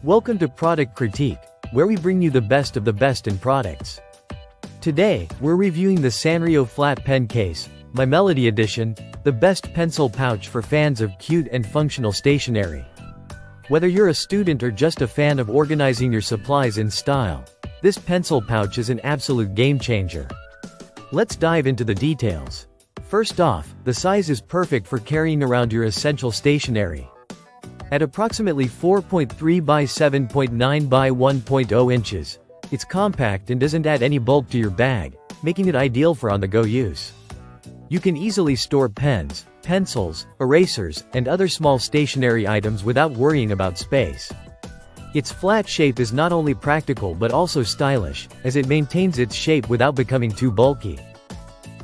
Welcome to Product Critique, where we bring you the best of the best in products. Today, we're reviewing the Sanrio Flat Pen Case, My Melody Edition, the best pencil pouch for fans of cute and functional stationery. Whether you're a student or just a fan of organizing your supplies in style, this pencil pouch is an absolute game changer. Let's dive into the details. First off, the size is perfect for carrying around your essential stationery. At approximately 4.3 by 7.9 by 1.0 inches, it's compact and doesn't add any bulk to your bag, making it ideal for on-the-go use. You can easily store pens, pencils, erasers, and other small stationery items without worrying about space. Its flat shape is not only practical but also stylish, as it maintains its shape without becoming too bulky.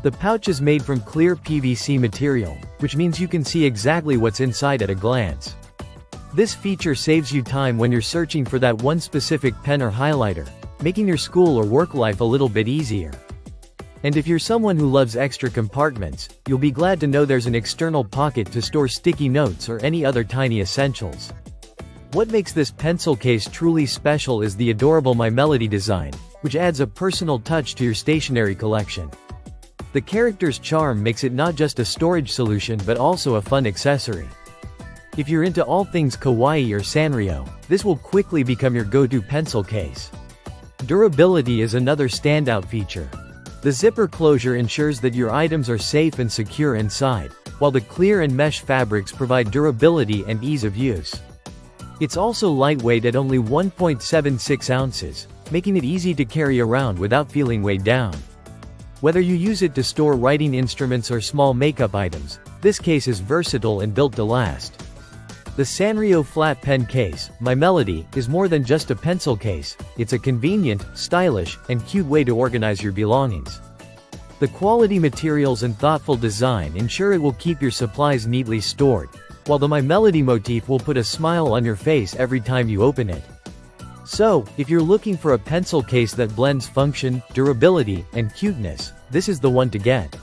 The pouch is made from clear PVC material, which means you can see exactly what's inside at a glance. This feature saves you time when you're searching for that one specific pen or highlighter, making your school or work life a little bit easier. And if you're someone who loves extra compartments, you'll be glad to know there's an external pocket to store sticky notes or any other tiny essentials. What makes this pencil case truly special is the adorable My Melody design, which adds a personal touch to your stationery collection. The character's charm makes it not just a storage solution but also a fun accessory. If you're into all things kawaii or Sanrio, this will quickly become your go-to pencil case. Durability is another standout feature. The zipper closure ensures that your items are safe and secure inside, while the clear and mesh fabrics provide durability and ease of use. It's also lightweight at only 1.76 ounces, making it easy to carry around without feeling weighed down. Whether you use it to store writing instruments or small makeup items, this case is versatile and built to last. The Sanrio Flat Pen Case, My Melody, is more than just a pencil case, it's a convenient, stylish, and cute way to organize your belongings. The quality materials and thoughtful design ensure it will keep your supplies neatly stored, while the My Melody motif will put a smile on your face every time you open it. So, if you're looking for a pencil case that blends function, durability, and cuteness, this is the one to get.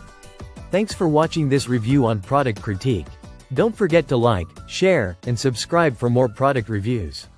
Thanks for watching this review on Product Critique. Don't forget to like, share, and subscribe for more product reviews.